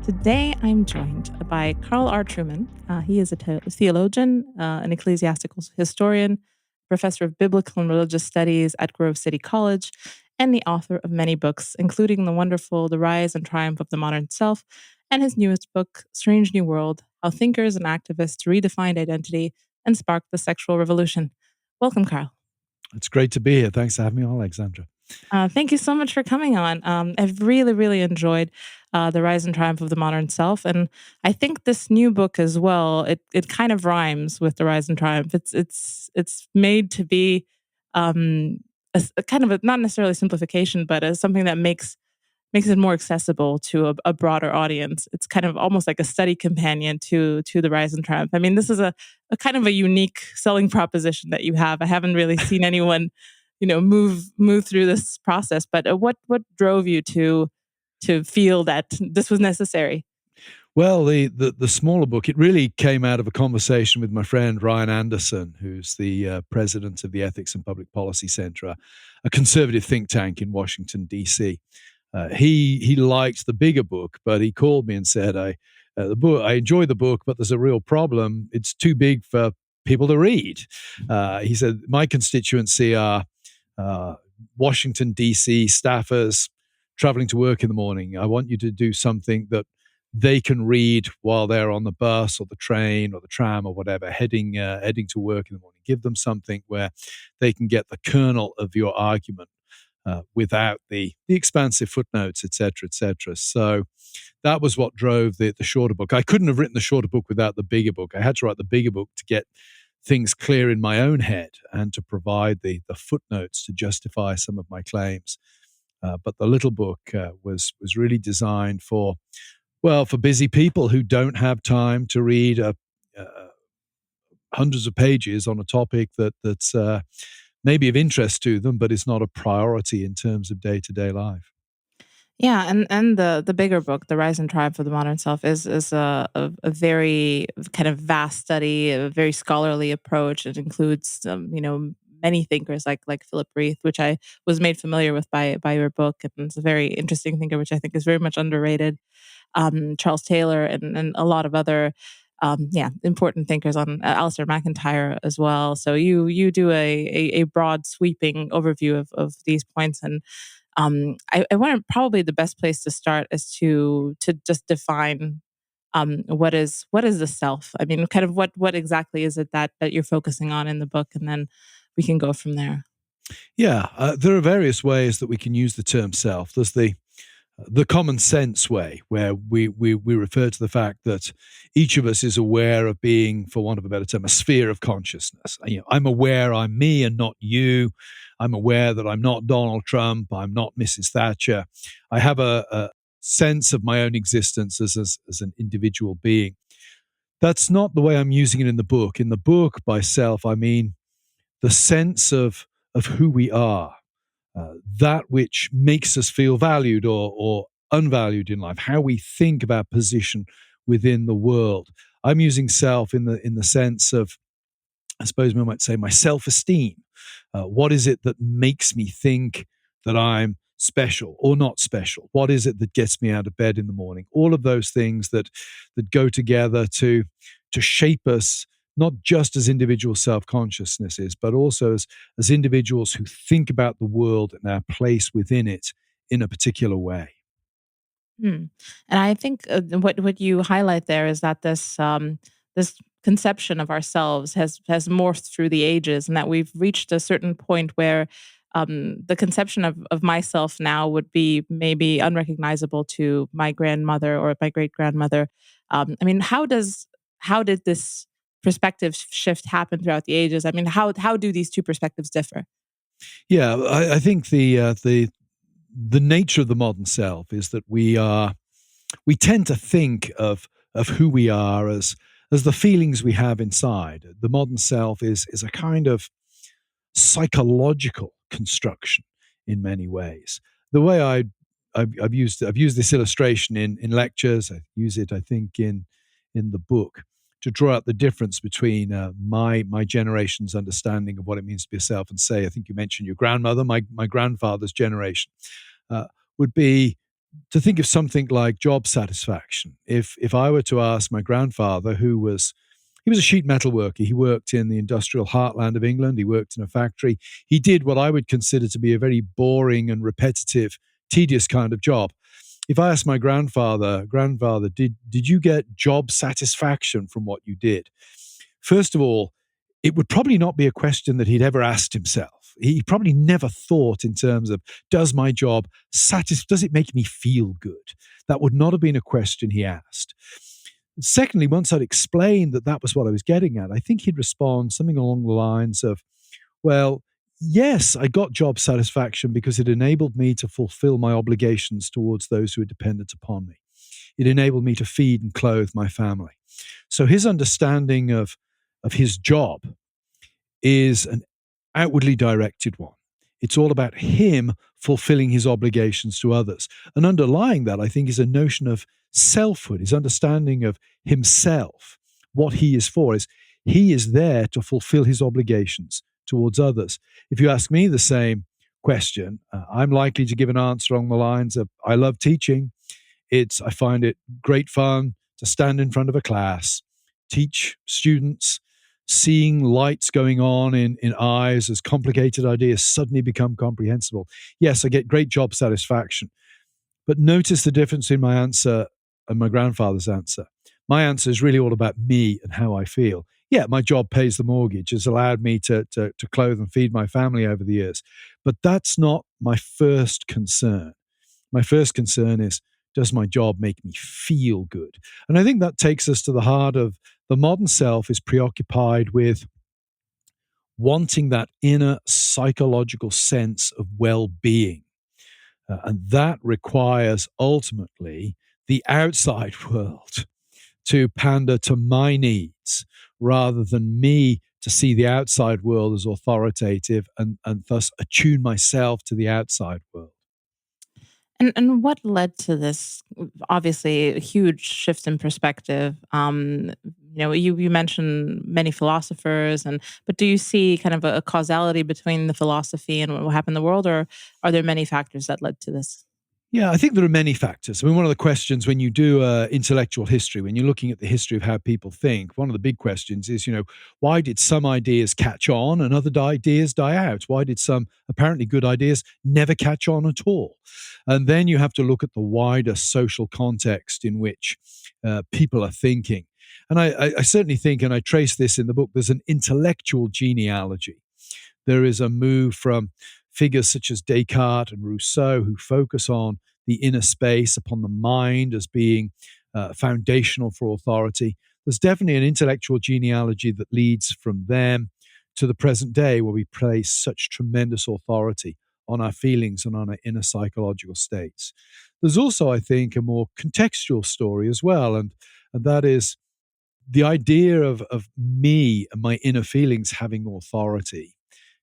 Today, I'm joined by Carl R. Trueman. He is a theologian, an ecclesiastical historian, professor of biblical and religious studies at Grove City College, and the author of many books, including the wonderful The Rise and Triumph of the Modern Self, and his newest book, Strange New World: How Thinkers and Activists Redefined Identity and Sparked the Sexual Revolution. Welcome, Carl. It's great to be here. Thanks for having me on, Alexandra. Thank you so much for coming on. I've really enjoyed The Rise and Triumph of the Modern Self. And I think this new book as well, it kind of rhymes with The Rise and Triumph. It's made to be a kind of not necessarily simplification, but as something that makes it more accessible to a broader audience. It's kind of almost like a study companion to The Rise and Triumph. I mean, this is a kind of a unique selling proposition that you have. I haven't really seen anyone move through this process. But what drove you to feel that this was necessary? Well, the smaller book, it really came out of a conversation with my friend Ryan Anderson, who's the president of the Ethics and Public Policy Center, a conservative think tank in Washington, D.C. He liked the bigger book, but he called me and said, I enjoy the book, but there's a real problem. It's too big for people to read. He said, my constituency are Washington, D.C. staffers traveling to work in the morning. I want you to do something that they can read while they're on the bus or the train or the tram or whatever, heading to work in the morning. Give them something where they can get the kernel of your argument without the expansive footnotes, et cetera. So that was what drove the shorter book. I couldn't have written the shorter book without the bigger book. I had to write the bigger book to get things clear in my own head and to provide the footnotes to justify some of my claims. But the little book was really designed for busy people who don't have time to read hundreds of pages on a topic that's maybe of interest to them, but it's not a priority in terms of day-to-day life. Yeah, and the bigger book, The Rise and Triumph of the Modern Self, is a very kind of vast study, a very scholarly approach. It includes many thinkers like Philip Reith, which I was made familiar with by your book, and it's a very interesting thinker, which I think is very much underrated. Charles Taylor and a lot of other important thinkers on Alistair McIntyre as well. So you do a broad sweeping overview of these points, and I wonder probably the best place to start is to just define what is the self. I mean, kind of what exactly is it that you're focusing on in the book, and then we can go from there. Yeah, there are various ways that we can use the term self. There's the common sense way, where we refer to the fact that each of us is aware of being, for want of a better term, a sphere of consciousness. I'm aware I'm me and not you. I'm aware that I'm not Donald Trump. I'm not Mrs. Thatcher. I have a sense of my own existence as an individual being. That's not the way I'm using it in the book. In the book, by self, I mean the sense of who we are. That which makes us feel valued or unvalued in life, how we think of our position within the world. I'm using self in the sense of, I suppose we might say, my self-esteem. What is it that makes me think that I'm special or not special? What is it that gets me out of bed in the morning? All of those things that go together to shape us, not just as individual self-consciousnesses, but also as individuals who think about the world and our place within it in a particular way. Hmm. And I think what you highlight there is that this conception of ourselves has morphed through the ages, and that we've reached a certain point where the conception of myself now would be maybe unrecognizable to my grandmother or my great grandmother. I mean, how did this perspective shift happen throughout the ages? I mean, how do these two perspectives differ? Yeah, I think the nature of the modern self is that we tend to think of who we are as the feelings we have inside. The modern self is a kind of psychological construction in many ways. The way I've used this illustration in lectures. I use it, I think, in the book to draw out the difference between my generation's understanding of what it means to be a self and, say, I think you mentioned your grandmother, my grandfather's generation, would be to think of something like job satisfaction. If I were to ask my grandfather, he was a sheet metal worker. He worked in the industrial heartland of England. He worked in a factory. He did what I would consider to be a very boring and repetitive, tedious kind of job. If I asked my grandfather, did you get job satisfaction from what you did? First of all, it would probably not be a question that he'd ever asked himself. He probably never thought in terms of, does my job does it make me feel good? That would not have been a question he asked. Secondly, once I'd explained that that was what I was getting at, I think he'd respond something along the lines of, well, yes, I got job satisfaction because it enabled me to fulfill my obligations towards those who are dependent upon me. It enabled me to feed and clothe my family. So his understanding of his job is an outwardly directed one. It's all about him fulfilling his obligations to others. And underlying that, I think, is a notion of selfhood, his understanding of himself, what he is for, is he is there to fulfill his obligations towards others. If you ask me the same question, I'm likely to give an answer along the lines of, I love teaching. I find it great fun to stand in front of a class, teach students, seeing lights going on in eyes as complicated ideas suddenly become comprehensible. Yes, I get great job satisfaction. But notice the difference in my answer and my grandfather's answer. My answer is really all about me and how I feel. Yeah, my job pays the mortgage, has allowed me to clothe and feed my family over the years. But that's not my first concern. My first concern is, does my job make me feel good? And I think that takes us to the heart of the modern self is preoccupied with wanting that inner psychological sense of well-being. And that requires ultimately the outside world to pander to my needs rather than me to see the outside world as authoritative and thus attune myself to the outside world. And what led to this? Obviously, a huge shift in perspective. You mentioned many philosophers, but do you see kind of a causality between the philosophy and what happened in the world, or are there many factors that led to this? Yeah, I think there are many factors. I mean, one of the questions when you do intellectual history, when you're looking at the history of how people think, one of the big questions is, why did some ideas catch on and other ideas die out? Why did some apparently good ideas never catch on at all? And then you have to look at the wider social context in which people are thinking. And I certainly think, and I trace this in the book, there's an intellectual genealogy. There is a move from figures such as Descartes and Rousseau who focus on the inner space, upon the mind as being foundational for authority. There's definitely an intellectual genealogy that leads from them to the present day where we place such tremendous authority on our feelings and on our inner psychological states. There's also, I think, a more contextual story as well, and that is the idea of me and my inner feelings having authority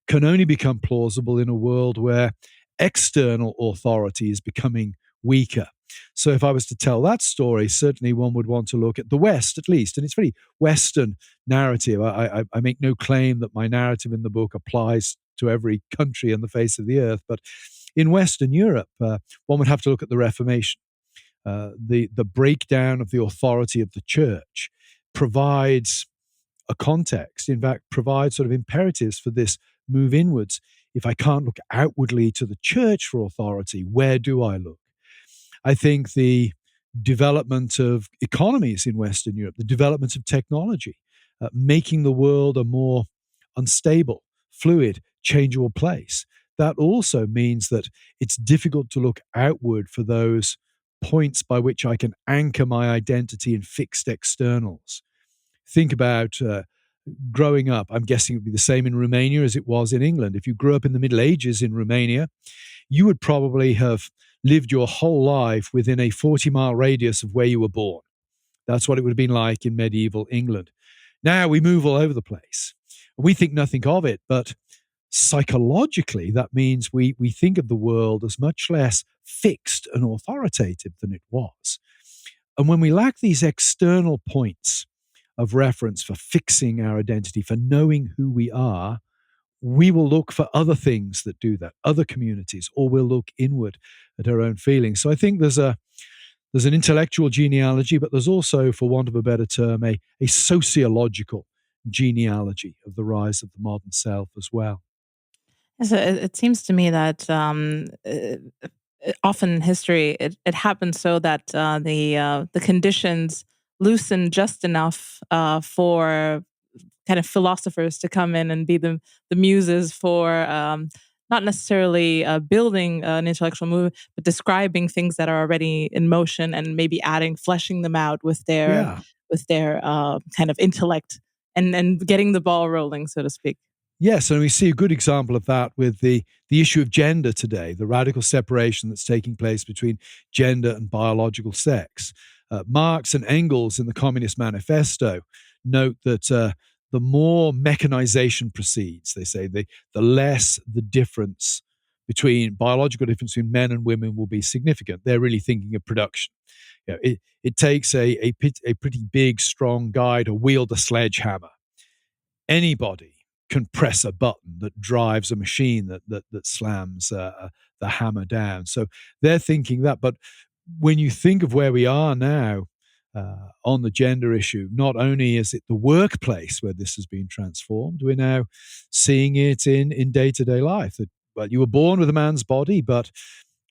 can only become plausible in a world where external authority is becoming weaker. So if I was to tell that story, certainly one would want to look at the West at least. And it's a very Western narrative. I make no claim that my narrative in the book applies to every country on the face of the earth. But in Western Europe, one would have to look at the Reformation. The breakdown of the authority of the church provides a context, in fact, provides sort of imperatives for this move inwards. If I can't look outwardly to the church for authority, where do I look? I think the development of economies in Western Europe, the development of technology, making the world a more unstable, fluid, changeable place, that also means that it's difficult to look outward for those points by which I can anchor my identity in fixed externals. Think about growing up. I'm guessing it would be the same in Romania as it was in England. If you grew up in the Middle Ages in Romania, you would probably have lived your whole life within a 40-mile radius of where you were born. That's what it would have been like in medieval England. Now we move all over the place. We think nothing of it, but psychologically, that means we think of the world as much less fixed and authoritative than it was. And when we lack these external points of reference for fixing our identity, for knowing who we are, we will look for other things that do that, other communities, or we'll look inward at our own feelings. So I think there's an intellectual genealogy, but there's also, for want of a better term, a sociological genealogy of the rise of the modern self as well. So it seems to me that often in history it happens so that the conditions loosen just enough for kind of philosophers to come in and be the muses for not necessarily building an intellectual movement, but describing things that are already in motion and maybe adding, fleshing them out Yeah. with their kind of intellect and getting the ball rolling, so to speak. Yes, and we see a good example of that with the issue of gender today, the radical separation that's taking place between gender and biological sex. Marx and Engels in the Communist Manifesto note that the more mechanization proceeds, they say, the less the difference between biological difference between men and women will be significant. They're really thinking of production. You know, it takes a pretty big, strong guy to wield a sledgehammer. Anybody can press a button that drives a machine that slams the hammer down. So they're thinking that. But when you think of where we are now on the gender issue, not only is it the workplace where this has been transformed, we're now seeing it in day-to-day life. That, well, you were born with a man's body, but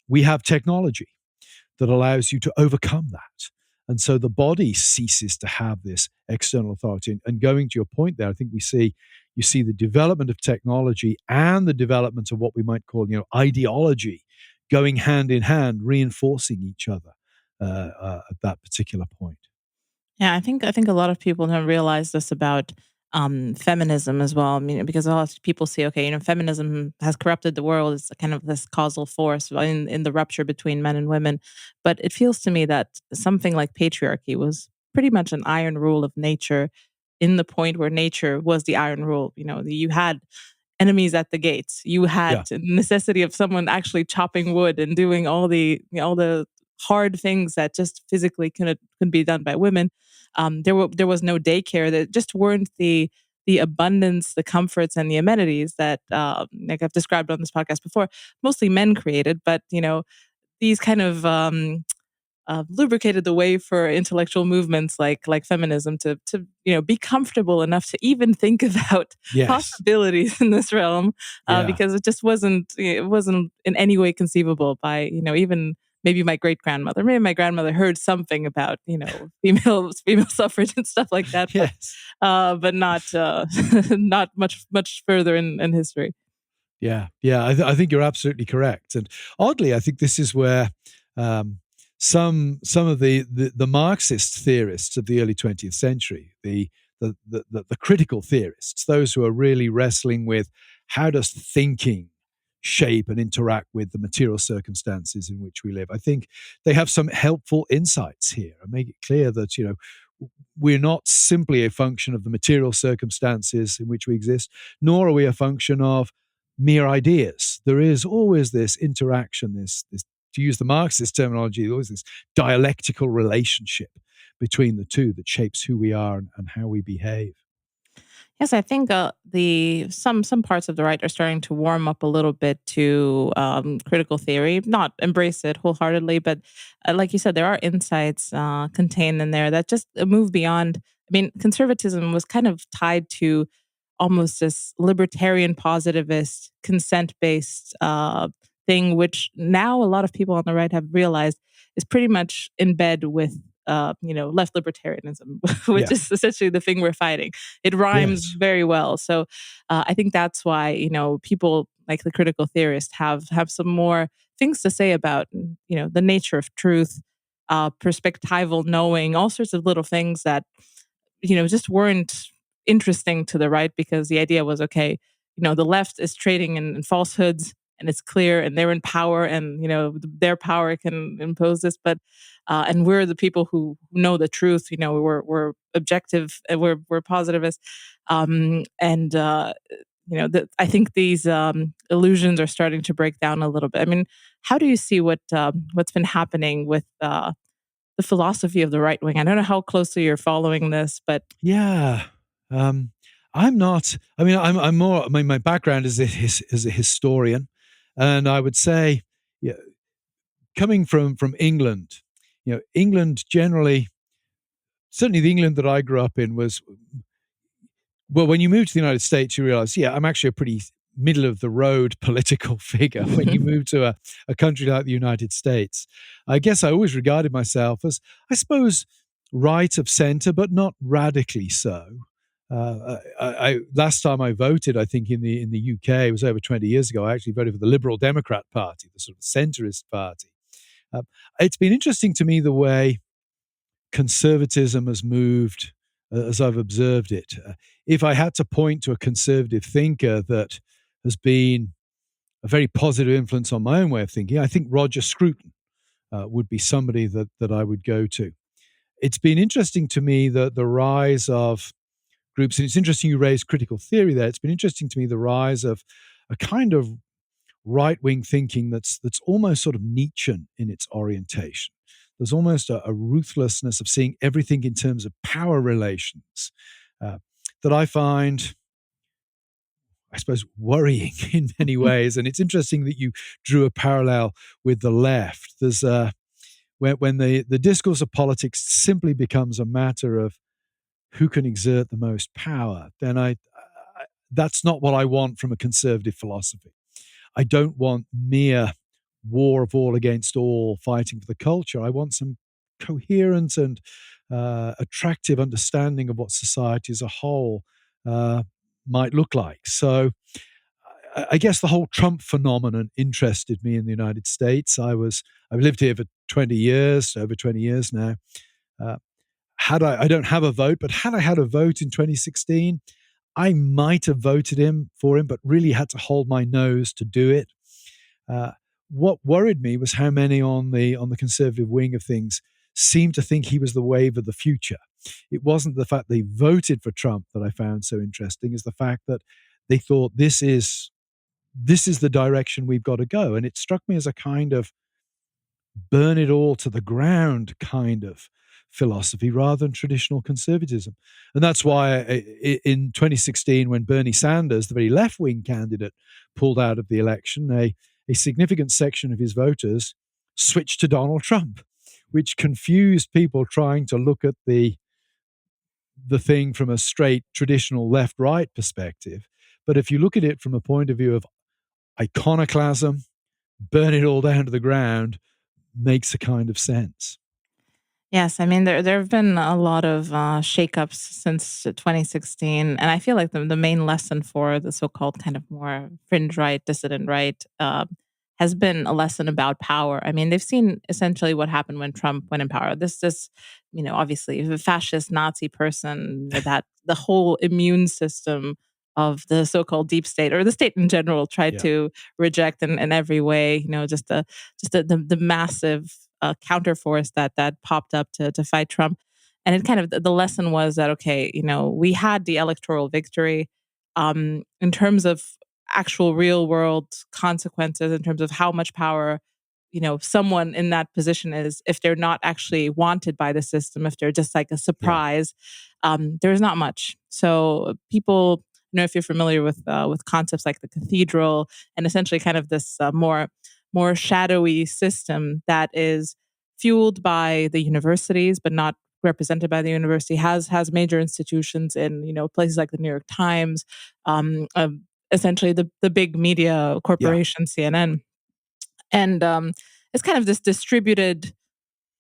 we have technology that allows you to overcome that. And so the body ceases to have this external authority. And going to your point there, I think you see the development of technology and the development of what we might call, ideology going hand in hand, reinforcing each other at that particular point. Yeah, I think a lot of people don't realize this about feminism as well. I mean, because a lot of people see, okay, feminism has corrupted the world. It's kind of this causal force in the rupture between men and women. But it feels to me that something like patriarchy was pretty much an iron rule of nature, in the point where nature was the iron rule. You had enemies at the gates. You Yeah. had necessity of someone actually chopping wood and doing all the hard things that just physically couldn't be done by women. There was no daycare. There just weren't the abundance, the comforts, and the amenities that, like I've described on this podcast before, mostly men created. But these kind of lubricated the way for intellectual movements like feminism to be comfortable enough to even think about Yes. possibilities in this realm, Yeah. because it wasn't in any way conceivable by even maybe my great grandmother. Maybe my grandmother heard something about female suffrage and stuff like that, Yes. but not not much further in history. Yeah, yeah, I think you're absolutely correct. And oddly, I think this is where um, some of the Marxist theorists of the early 20th century, the critical theorists, those who are really wrestling with how does thinking shape and interact with the material circumstances in which we live, I think they have some helpful insights here and make it clear that we're not simply a function of the material circumstances in which we exist, nor are we a function of mere ideas. There is always this interaction, this to use the Marxist terminology, always this dialectical relationship between the two that shapes who we are and how we behave. Yes, I think the some parts of the right are starting to warm up a little bit to critical theory. Not embrace it wholeheartedly, but like you said, there are insights contained in there that just move beyond. I mean, conservatism was kind of tied to almost this libertarian, positivist, consent based thing, which now a lot of people on the right have realized is pretty much in bed with left libertarianism, which Yeah. is essentially the thing we're fighting. It rhymes Yes. very well. So I think that's why, people like the critical theorist have some more things to say about, the nature of truth, perspectival knowing, all sorts of little things that, just weren't interesting to the right, because the idea was, okay, the left is trading in falsehoods and it's clear and they're in power and, their power can impose this. But and we're the people who know the truth. We're objective and we're positivists. And I think these illusions are starting to break down a little bit. I mean, how do you see what's been happening with the philosophy of the right wing? I don't know how closely you're following this, but Yeah. Um, I'm not. I mean, I'm more. I mean, my background is as a historian, and I would say, yeah, coming from England, England generally, certainly the England that I grew up in was, well, when you move to the United States, you realize, yeah, I'm actually a pretty middle of the road political figure. When you move to a country like the United States, I guess I always regarded myself as, I suppose, right of center, but not radically so. Last time I voted, I think in the UK, it was over 20 years ago. I actually voted for the Liberal Democrat Party, the sort of centrist party. Uh, it's been interesting to me the way conservatism has moved as I've observed it. If I had to point to a conservative thinker that has been a very positive influence on my own way of thinking, I think Roger Scruton would be somebody that I would go to. It's been interesting to me that the rise of groups, and it's interesting you raised critical theory there. It's been interesting to me the rise of a kind of right-wing thinking that's almost sort of Nietzschean in its orientation. There's almost a ruthlessness of seeing everything in terms of power relations uh, that I find, I suppose, worrying in many ways. And it's interesting that you drew a parallel with the left. There's when the discourse of politics simply becomes a matter of who can exert the most power, then that's not what I want from a conservative philosophy. I don't want mere war of all against all, fighting for the culture. I want some coherent and attractive understanding of what society as a whole might look like. So I guess the whole Trump phenomenon interested me in the United States. I've lived here for 20 years, over 20 years now. Uh, I don't have a vote, but had I had a vote in 2016, I might have voted for him, but really had to hold my nose to do it. What worried me was how many on the conservative wing of things seemed to think he was the wave of the future. It wasn't the fact they voted for Trump that I found so interesting, is the fact that they thought this is the direction we've got to go. And it struck me as a kind of burn it all to the ground kind of philosophy rather than traditional conservatism. And that's why in 2016, when Bernie Sanders, the very left-wing candidate, pulled out of the election, a significant section of his voters switched to Donald Trump, which confused people trying to look at the thing from a straight traditional left-right perspective. But if you look at it from a point of view of iconoclasm, burn it all down to the ground, makes a kind of sense. Yes, I mean there have been a lot of shakeups since 2016, and I feel like the main lesson for the so-called kind of more fringe right, dissident right, has been a lesson about power. I mean, they've seen essentially what happened when Trump went in power. This obviously a fascist Nazi person, that the whole immune system of the so-called deep state or the state in general tried Yeah. to reject in every way. The massive counterforce that popped up to fight Trump. And it kind of the lesson was that okay, we had the electoral victory in terms of actual real world consequences, in terms of how much power someone in that position is if they're not actually wanted by the system, if they're just like a Yeah. surprise. There's not much. So people, if you're familiar with concepts like the cathedral and essentially kind of this more shadowy system that is fueled by the universities but not represented by the university, has major institutions in places like the New York Times, essentially the big media Yeah. corporation CNN, and it's kind of this distributed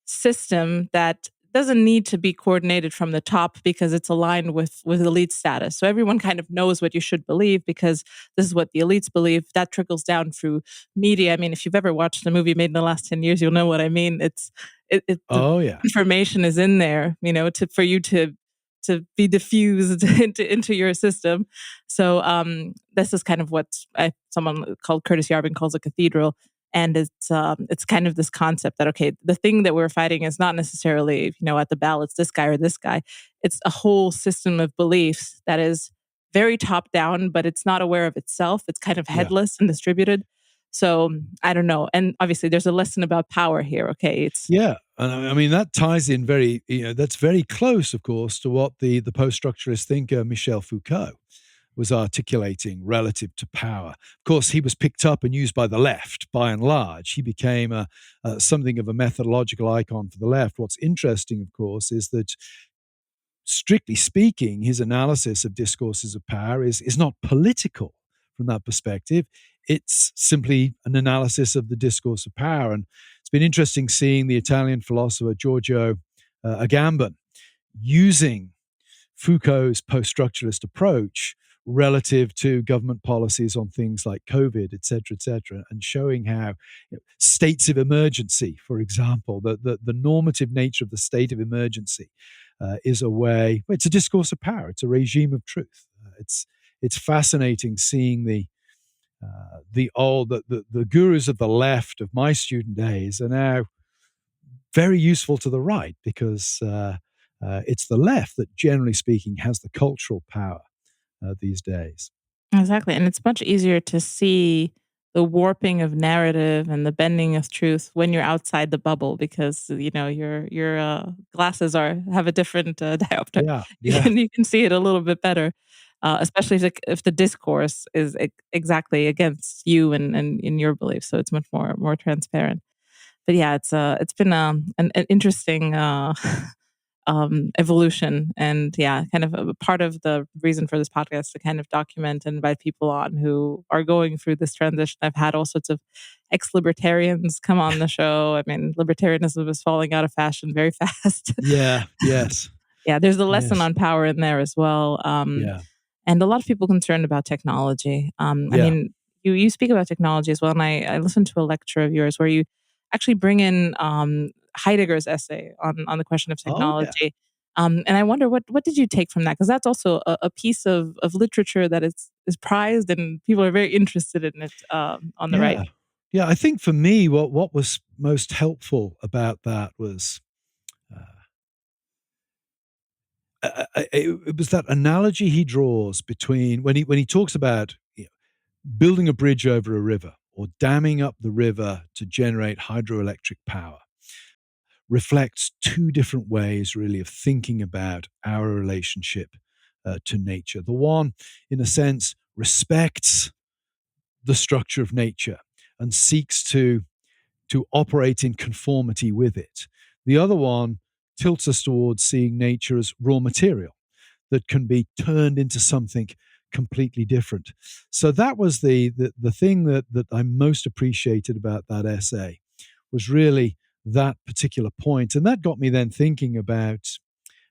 system that doesn't need to be coordinated from the top because it's aligned with elite status. So everyone kind of knows what you should believe because this is what the elites believe. That trickles down through media. I mean, if you've ever watched a movie made in the last 10 years, you'll know what I mean. The Oh, yeah. information is in there, for you to be diffused into your system. So this is kind of what someone called Curtis Yarvin calls a cathedral. And it's kind of this concept that okay, the thing that we're fighting is not necessarily at the ballots this guy or this guy. It's a whole system of beliefs that is very top down, but it's not aware of itself. It's kind of Yeah. headless and distributed. So I don't know. And obviously, there's a lesson about power here. Okay, it's Yeah, and I mean that ties in very, that's very close, of course, to what the post-structuralist thinker Michel Foucault was articulating relative to power. Of course, he was picked up and used by the left by and large. He became something of a methodological icon for the left. What's interesting, of course, is that strictly speaking, his analysis of discourses of power is not political from that perspective. It's simply an analysis of the discourse of power. And it's been interesting seeing the Italian philosopher Giorgio Agamben using Foucault's post-structuralist approach relative to government policies on things like COVID, et cetera, and showing how states of emergency, for example, the normative nature of the state of emergency is a way, it's a discourse of power, it's a regime of truth. It's fascinating seeing the gurus of the left of my student days are now very useful to the right because it's the left that, generally speaking, has the cultural power these days. exactly, and it's much easier to see the warping of narrative and the bending of truth when you're outside the bubble because your glasses have a different diopter. Yeah, You yeah, can you can see it a little bit better, especially if the discourse is exactly against you and in your beliefs. So it's much more transparent. But yeah, it's been an interesting evolution. And yeah, kind of a part of the reason for this podcast to kind of document and invite people on who are going through this transition. I've had all sorts of ex-libertarians come on the show. I mean, libertarianism is falling out of fashion very fast. yeah, yes, Yeah, there's a lesson yes, on power in there as well. yeah, And a lot of people concerned about technology. I yeah. mean, you speak about technology as well, and I listened to a lecture of yours where you actually bring in Heidegger's essay on the question of Oh, yeah, technology. And I wonder what did you take from that? Because that's also a piece of literature that is prized and people are very interested in it on the right. yeah, yeah. I think for me, what was most helpful about that was it was that analogy he draws between when he talks about building a bridge over a river or damming up the river to generate hydroelectric power reflects two different ways, really, of thinking about our relationship to nature. The one, in a sense, respects the structure of nature and seeks to operate in conformity with it. The other one tilts us towards seeing nature as raw material that can be turned into something completely different. So that was the thing that I most appreciated about that essay was really that particular point. And that got me then thinking about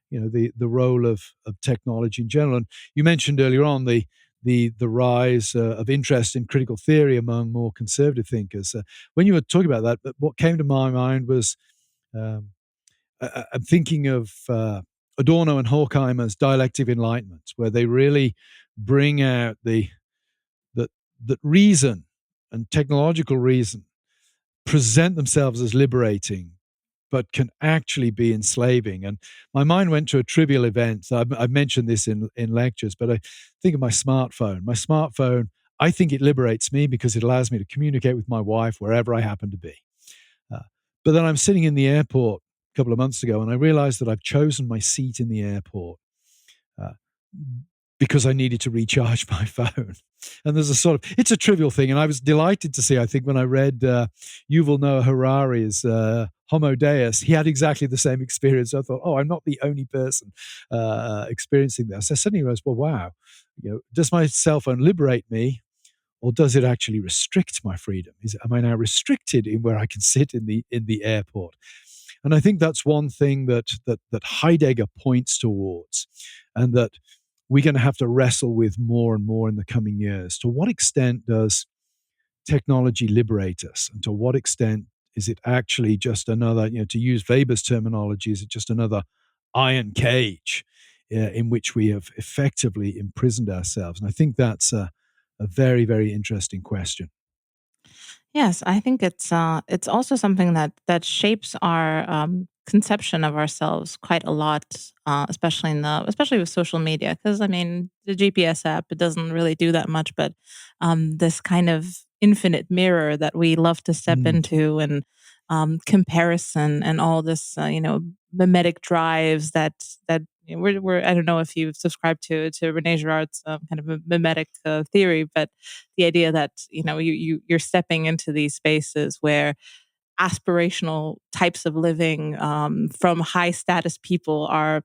the role of technology in general. And you mentioned earlier on the rise of interest in critical theory among more conservative thinkers. When you were talking about that, what came to my mind was um, I'm thinking of Adorno and Horkheimer's dialectic enlightenment, where they really bring out that that reason and technological reason present themselves as liberating, but can actually be enslaving. And my mind went to a trivial event. I've mentioned this in lectures, but I think of my smartphone. My smartphone, I think it liberates me because it allows me to communicate with my wife wherever I happen to be. Uh, but then I'm sitting in the airport a couple of months ago, and I realized that I've chosen my seat in the airport uh, because I needed to recharge my phone. And there's it's a trivial thing. And I was delighted to see, I think, when I read Yuval Noah Harari's Homo Deus, he had exactly the same experience. I thought, oh, I'm not the only person experiencing this. I suddenly realized, well, wow, does my cell phone liberate me? Or does it actually restrict my freedom? Am I now restricted in where I can sit in the airport? And I think that's one thing that Heidegger points towards, and that we're going to have to wrestle with more and more in the coming years. To what extent does technology liberate us, and to what extent is it actually just another, to use Weber's terminology, is it just another iron cage in which we have effectively imprisoned ourselves? And I think that's a very, very interesting question. Yes, I think it's also something that shapes our conception of ourselves quite a lot, especially with social media. Because I mean, the GPS app, it doesn't really do that much, but this kind of infinite mirror that we love to step into, and comparison and all this, mimetic drives that we're I don't know if you've subscribed to Renee Girard's kind of a mimetic theory, but the idea that you're stepping into these spaces where aspirational types of living from high status people are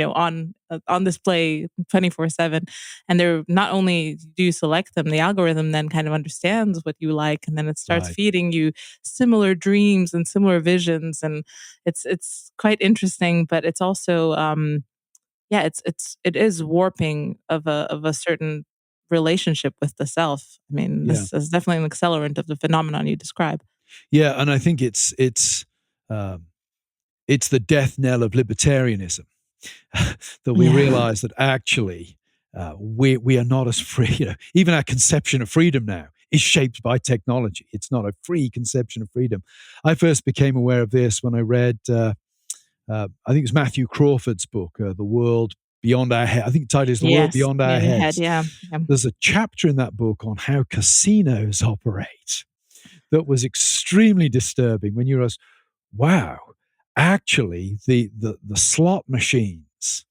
on display 24/7, and they're not only do you select them, the algorithm then kind of understands what you like, and then it starts Right. feeding you similar dreams and similar visions, and it's quite interesting, but it's also yeah, it is warping of a certain relationship with the self. I mean, Yeah. this is definitely an accelerant of the phenomenon you describe. Yeah, and I think um, it's the death knell of libertarianism that we Yeah. realize that actually we are not as free. Even our conception of freedom now is shaped by technology. It's not a free conception of freedom. I first became aware of this when I read, I think it was Matthew Crawford's book, The World Beyond Our Heads. I think the title is The World Yes. Beyond Our Beyond your head. Heads. Yeah. Yeah. There's a chapter in that book on how casinos operate that was extremely disturbing when you realize, wow, actually the slot machines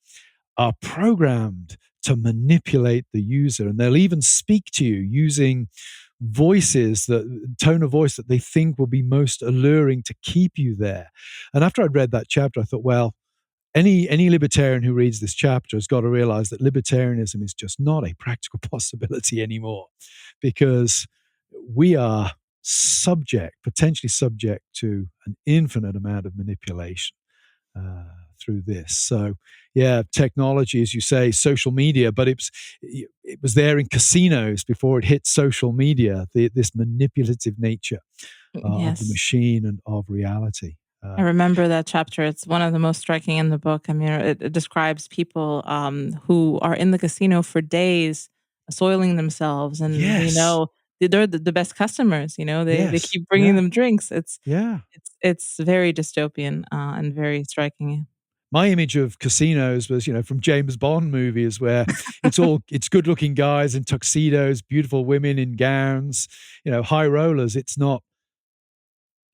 are programmed to manipulate the user, and they'll even speak to you using tone of voice that they think will be most alluring to keep you there. And after I'd read that chapter, I thought, well, any libertarian who reads this chapter has got to realize that libertarianism is just not a practical possibility anymore, because we are potentially subject to an infinite amount of manipulation through this. So, yeah, technology, as you say, social media, but it was there in casinos before it hit social media. This manipulative nature of the Yes. machine and of reality. I remember that chapter. It's one of the most striking in the book. I mean, it describes people who are in the casino for days, soiling themselves, and Yes, they're the best customers. They yes, keep bringing yeah, them drinks. yeah. It's very dystopian and very striking. My image of casinos was, from James Bond movies where it's good looking guys in tuxedos, beautiful women in gowns, high rollers. It's not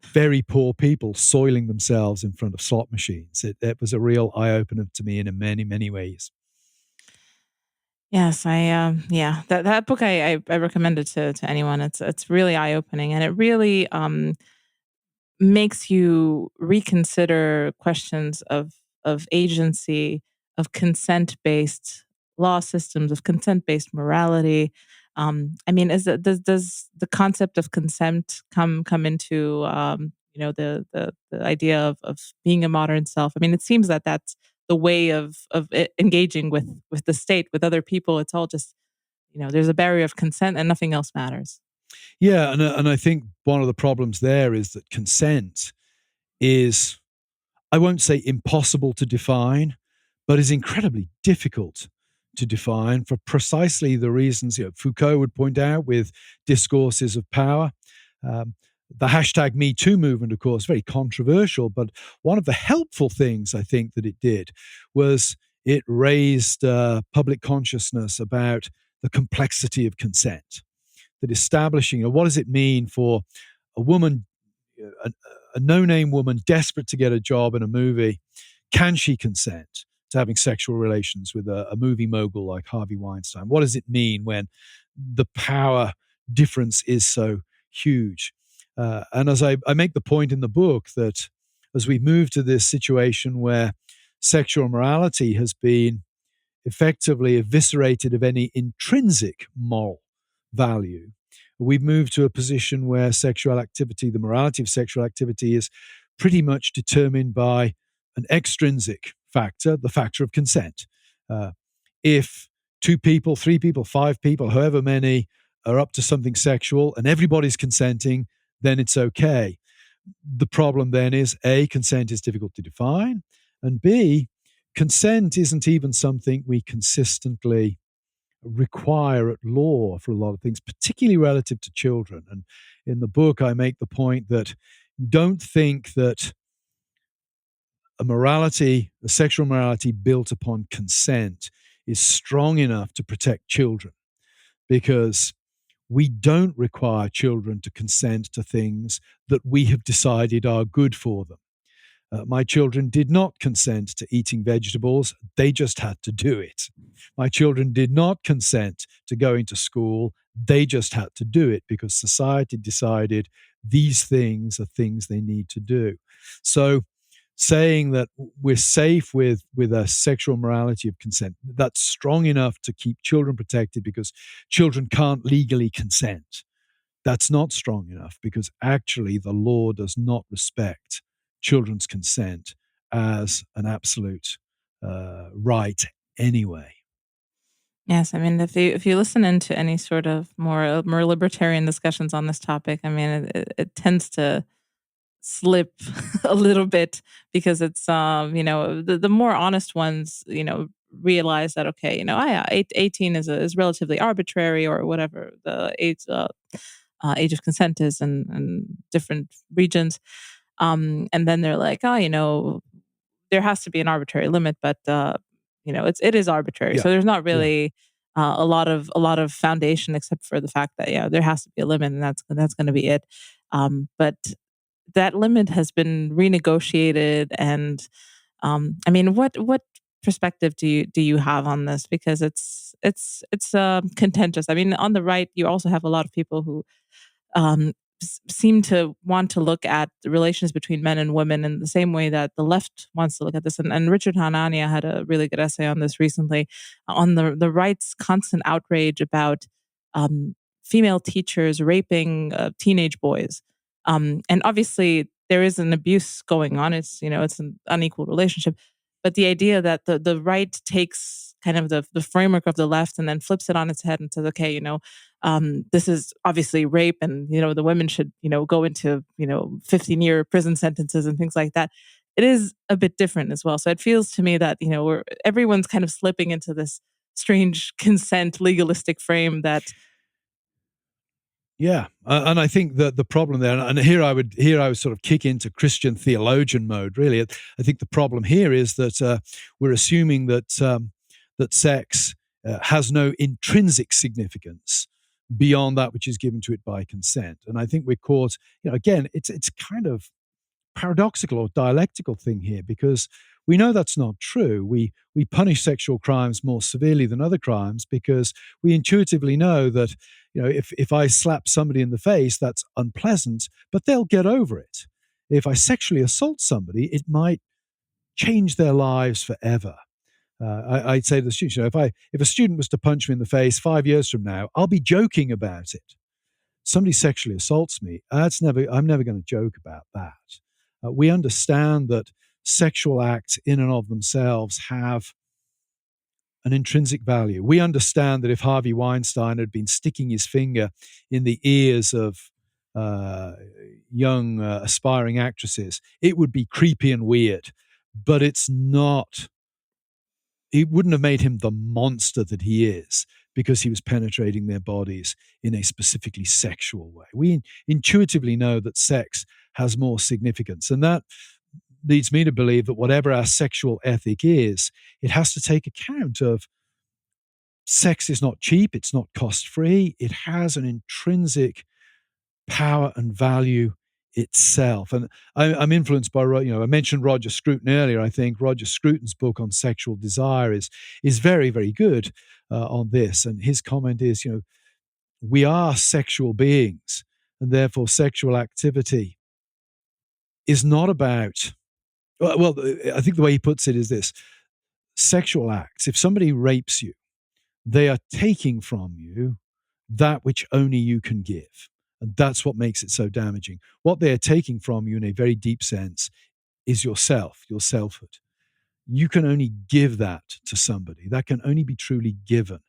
very poor people soiling themselves in front of slot machines. It was a real eye opener to me in many, many ways. Yes, yeah, that book I recommend it to anyone. It's really eye opening, and it really makes you reconsider questions of agency, of consent-based law systems, of consent-based morality. I mean, does the concept of consent come into the idea of being a modern self? I mean, it seems that that's the way of engaging with the state, with other people. It's all just there's a barrier of consent, and nothing else matters. Yeah, and I think one of the problems there is that consent is, I won't say impossible to define, but is incredibly difficult to define for precisely the reasons Foucault would point out with discourses of power. Um, the hashtag Me Too movement, of course, very controversial, but one of the helpful things I think that it did was it raised public consciousness about the complexity of consent, that establishing what does it mean for a woman, a, a no-name woman desperate to get a job in a movie, can she consent to having sexual relations with a movie mogul like Harvey Weinstein? What does it mean when the power difference is so huge? And as I make the point in the book that as we move to this situation where sexual morality has been effectively eviscerated of any intrinsic moral value, we've moved to a position where sexual activity, the morality of sexual activity, is pretty much determined by an extrinsic factor, the factor of consent. Uh, if two people, three people, five people, however many, are up to something sexual and everybody's consenting, then it's okay. The problem then is A, consent is difficult to define, and B, consent isn't even something we consistently require at law for a lot of things, particularly relative to children. And in the book, I make the point that don't think that a sexual morality built upon consent is strong enough to protect children, because We don't require children to consent to things that we have decided are good for them. My children did not consent to eating vegetables. They just had to do it. My children did not consent to going to school. They just had to do it because society decided these things are things they need to do. So saying that we're safe with a sexual morality of consent, that's strong enough to keep children protected because children can't legally consent. That's not strong enough because actually the law does not respect children's consent as an absolute right anyway. Yes, I mean, if you listen into any sort of more libertarian discussions on this topic, I mean, it tends to slip a little bit because it's the more honest ones realize that, okay, 18 is relatively arbitrary, or whatever the age of consent is in different regions. And then they're like, oh, there has to be an arbitrary limit, but it is arbitrary. Yeah, So there's not yeah. really a lot of foundation, except for the fact that, yeah, there has to be a limit, and that's going to be it. But that limit has been renegotiated, and I mean, what perspective do you have on this? Because it's contentious. I mean, on the right, you also have a lot of people who um, seem to want to look at the relations between men and women in the same way that the left wants to look at this. And Richard Hanania had a really good essay on this recently, on the right's constant outrage about female teachers raping teenage boys. And obviously, there is an abuse going on. It's an unequal relationship. But the idea that the right takes kind of the framework of the left and then flips it on its head and says, okay, this is obviously rape, and the women should go into 15-year prison sentences and things like that. It is a bit different as well. So it feels to me that everyone's kind of slipping into this strange consent legalistic frame that. Yeah, and I think that the problem there, and here I would sort of kick into Christian theologian mode. Really, I think the problem here is that we're assuming that sex has no intrinsic significance beyond that which is given to it by consent. And I think we're caught. Again, it's kind of paradoxical or dialectical thing here because we know that's not true. We punish sexual crimes more severely than other crimes because we intuitively know that if I slap somebody in the face, that's unpleasant, but they'll get over it. If I sexually assault somebody, it might change their lives forever. I'd say to the students, if a student was to punch me in the face 5 years from now, I'll be joking about it. Somebody sexually assaults me, I'm never going to joke about that. We understand that sexual acts in and of themselves have an intrinsic value. We understand that if Harvey Weinstein had been sticking his finger in the ears of young aspiring actresses, it would be creepy and weird, but it's not. It wouldn't have made him the monster that he is because he was penetrating their bodies in a specifically sexual way. We intuitively know that sex has more significance, and that leads me to believe that whatever our sexual ethic is, it has to take account of sex is not cheap, it's not cost-free, it has an intrinsic power and value itself. And I'm influenced by, I mentioned Roger Scruton earlier. I think Roger Scruton's book on sexual desire is very, very good on this. And his comment is, we are sexual beings, and therefore sexual activity is not about, well, I think the way he puts it is this: sexual acts, if somebody rapes you, they are taking from you that which only you can give. And that's what makes it so damaging. What they are taking from you in a very deep sense is yourself, your selfhood. You can only give that to somebody. That can only be truly given.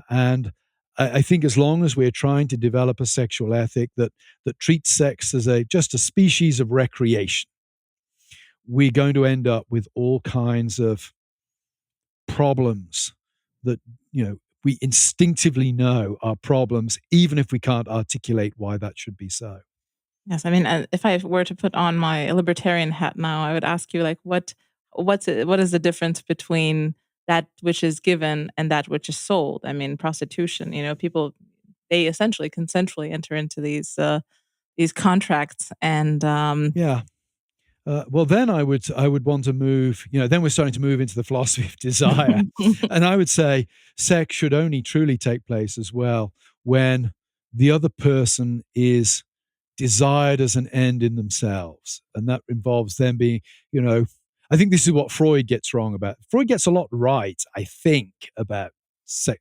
And I think as long as we're trying to develop a sexual ethic that treats sex as just a species of recreation, we're going to end up with all kinds of problems that, we instinctively know are problems, even if we can't articulate why that should be so. Yes, I mean, if I were to put on my libertarian hat now, I would ask you, like, what is the difference between that which is given and that which is sold? I mean, prostitution. People they essentially consensually enter into these contracts. And Yeah. Well, then I would want to move. Then we're starting to move into the philosophy of desire, and I would say sex should only truly take place as well when the other person is desired as an end in themselves, and that involves them being. I think this is what Freud gets wrong about. Freud gets a lot right, I think, about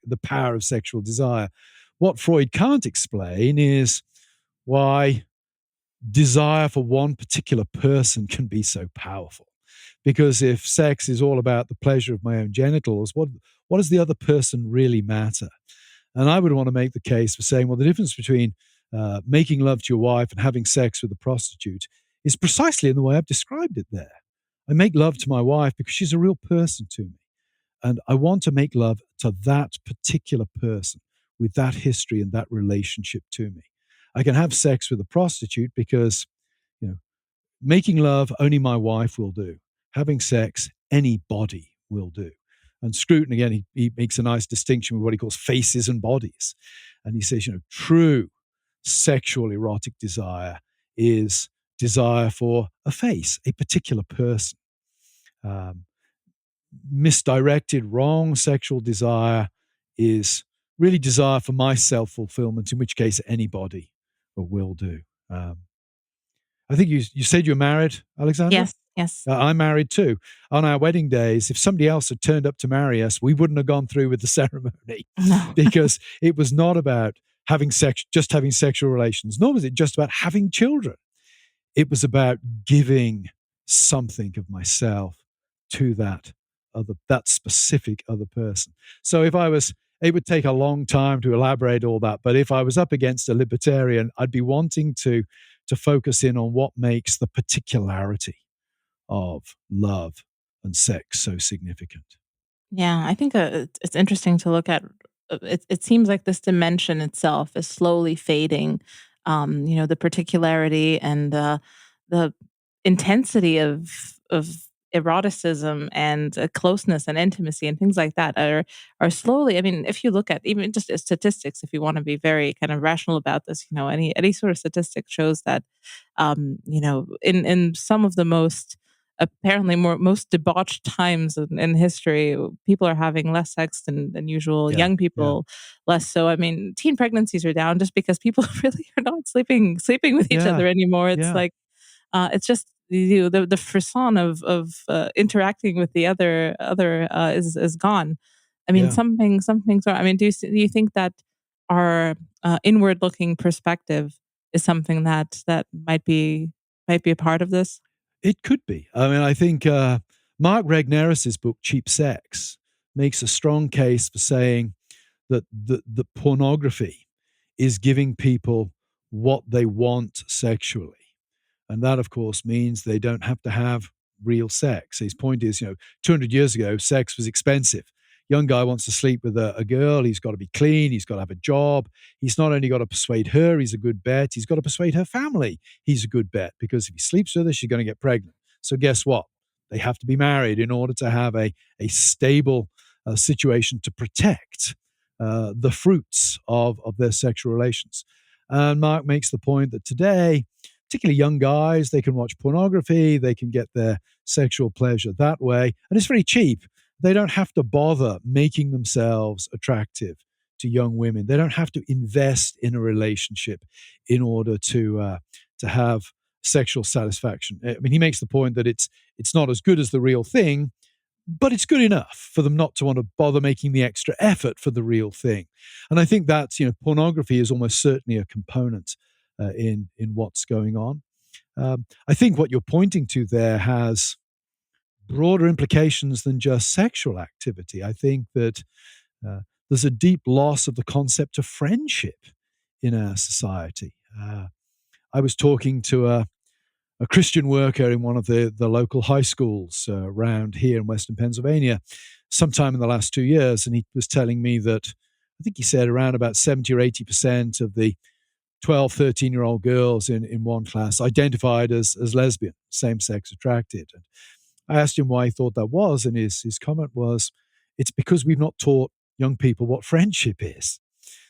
the power of sexual desire. What Freud can't explain is why desire for one particular person can be so powerful. Because if sex is all about the pleasure of my own genitals, what does the other person really matter? And I would want to make the case for saying, well, the difference between making love to your wife and having sex with a prostitute is precisely in the way I've described it there. I make love to my wife because she's a real person to me. And I want to make love to that particular person with that history and that relationship to me. I can have sex with a prostitute because, you know, making love, only my wife will do. Having sex, anybody will do. And Scruton, again, he makes a nice distinction with what he calls faces and bodies. And he says, true sexual erotic desire is desire for a face, a particular person. Misdirected, wrong sexual desire is really desire for my self-fulfillment, in which case anybody will do. I think you said you're married, Alexandra? Yes, yes. I'm married too. On our wedding days, if somebody else had turned up to marry us, we wouldn't have gone through with the ceremony No. because it was not about just having sexual relations, nor was it just about having children. It was about giving something of myself to that specific other person. So it would take a long time to elaborate all that. But if I was up against a libertarian, I'd be wanting to focus in on what makes the particularity of love and sex so significant. Yeah, I think it's interesting to look at. It seems like this dimension itself is slowly fading. The particularity and the intensity of eroticism and closeness and intimacy and things like that are slowly. I mean, if you look at even just statistics, if you want to be very kind of rational about this, any sort of statistic shows that, in some of the most apparently most debauched times in history, people are having less sex than usual. Yeah, Young yeah, people less so. I mean, teen pregnancies are down just because people really are not sleeping with each yeah, other anymore. It's yeah, like it's just the frisson of interacting with the other is gone. I mean, yeah. some things are. I mean, do you think that our inward looking perspective is something that might be a part of this? It could be. I mean, I think Mark Regnerus's book Cheap Sex makes a strong case for saying that the pornography is giving people what they want sexually. And that, of course, means they don't have to have real sex. His point is, 200 years ago, sex was expensive. Young guy wants to sleep with a girl. He's got to be clean. He's got to have a job. He's not only got to persuade her, he's a good bet. He's got to persuade her family. He's a good bet because if he sleeps with her, she's going to get pregnant. So guess what? They have to be married in order to have a stable situation to protect the fruits of their sexual relations. And Mark makes the point that today, particularly young guys, they can watch pornography, they can get their sexual pleasure that way, and it's very cheap. They don't have to bother making themselves attractive to young women. They don't have to invest in a relationship in order to have sexual satisfaction. I mean, he makes the point that it's not as good as the real thing, but it's good enough for them not to want to bother making the extra effort for the real thing. And I think that's, pornography is almost certainly a component in what's going on. I think what you're pointing to there has broader implications than just sexual activity. I think that there's a deep loss of the concept of friendship in our society. I was talking to a Christian worker in one of the local high schools around here in Western Pennsylvania sometime in the last 2 years, and he was telling me that I think he said around about 70 or 80% of the 12, 13-year-old girls in one class identified as lesbian, same-sex attracted. And I asked him why he thought that was, and his comment was, it's because we've not taught young people what friendship is.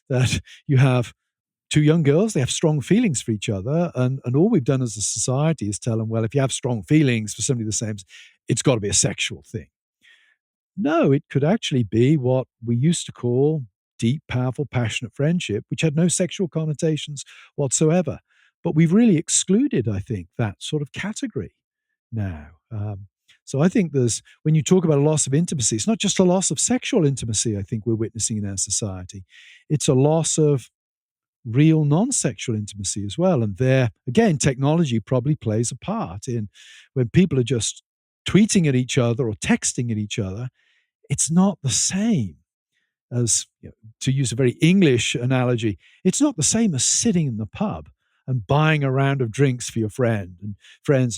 that you have two young girls, they have strong feelings for each other, and all we've done as a society is tell them, well, if you have strong feelings for somebody the same, it's got to be a sexual thing. No, it could actually be what we used to call deep, powerful, passionate friendship, which had no sexual connotations whatsoever. But we've really excluded, I think, that sort of category now. So I think when you talk about a loss of intimacy, it's not just a loss of sexual intimacy, I think we're witnessing in our society. It's a loss of real non-sexual intimacy as well. And there, again, technology probably plays a part in when people are just tweeting at each other or texting at each other. It's not the same as, to use a very English analogy, it's not the same as sitting in the pub and buying a round of drinks for your friends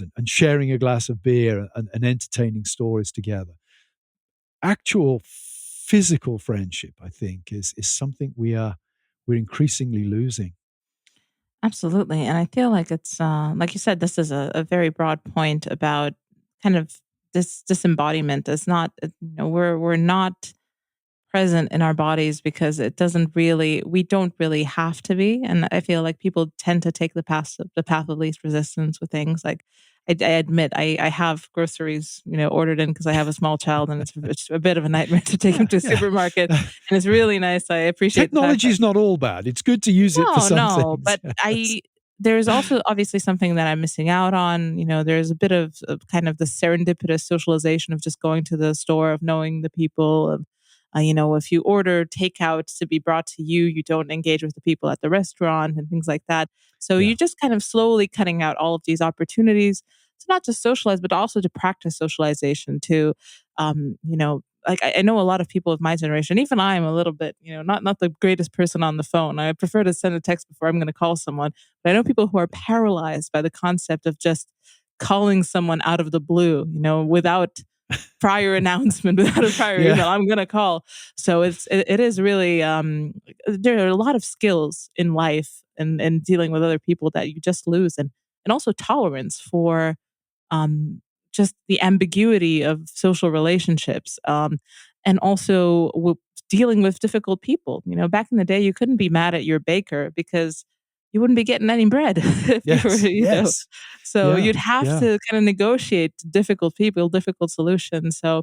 and sharing a glass of beer and entertaining stories together. Actual physical friendship, I think, is something we're increasingly losing. Absolutely. And I feel like it's, like you said, this is a very broad point about kind of this disembodiment. It's not, we're not present in our bodies because we don't really have to be. And I feel like people tend to take the path of least resistance with things. Like I admit I have groceries, ordered in because I have a small child, and it's a bit of a nightmare to take him to a supermarket. And it's really nice. I appreciate technology is not all bad. It's good to use it for some things. But there's also obviously something that I'm missing out on. There's a bit of kind of the serendipitous socialization of just going to the store, of knowing the people, of if you order takeout to be brought to you, you don't engage with the people at the restaurant and things like that. So you're just kind of slowly cutting out all of these opportunities to not just socialize, but also to practice socialization, to, like I know a lot of people of my generation, even I am a little bit, not the greatest person on the phone. I prefer to send a text before I'm going to call someone. But I know people who are paralyzed by the concept of just calling someone out of the blue, without prior announcement, without a prior email. I'm going to call. So it is really, there are a lot of skills in life and dealing with other people that you just lose. And also tolerance for, just the ambiguity of social relationships, and also dealing with difficult people. Back in the day, you couldn't be mad at your baker because you wouldn't be getting any bread if you were, know. So you'd have to kind of negotiate difficult people, difficult solutions. So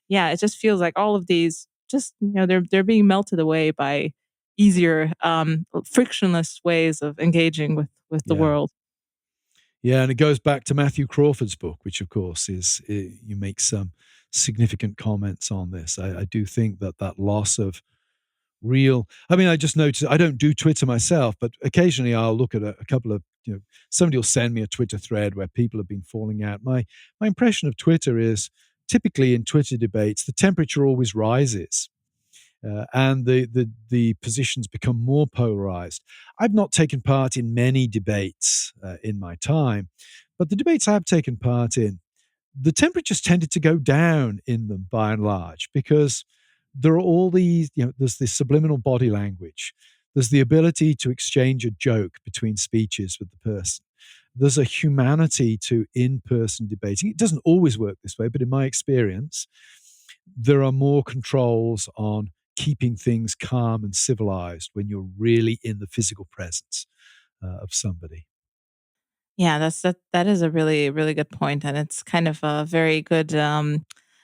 it just feels like all of these just, they're being melted away by easier, frictionless ways of engaging with the world. Yeah, and it goes back to Matthew Crawford's book, which, of course, you make some significant comments on this. I do think that loss of real. I mean, I just noticed, I don't do Twitter myself, but occasionally I'll look at a couple of, somebody will send me a Twitter thread where people have been falling out. My impression of Twitter is typically in Twitter debates, the temperature always rises. And the positions become more polarized. I've not taken part in many debates in my time, but the debates I've taken part in, the temperatures tended to go down in them by and large, because there are all these, there's this subliminal body language. There's the ability to exchange a joke between speeches with the person. There's a humanity to in-person debating. It doesn't always work this way, but in my experience, there are more controls on keeping things calm and civilized when you're really in the physical presence of somebody. Yeah, that is a really, really good point, and it's kind of a very good,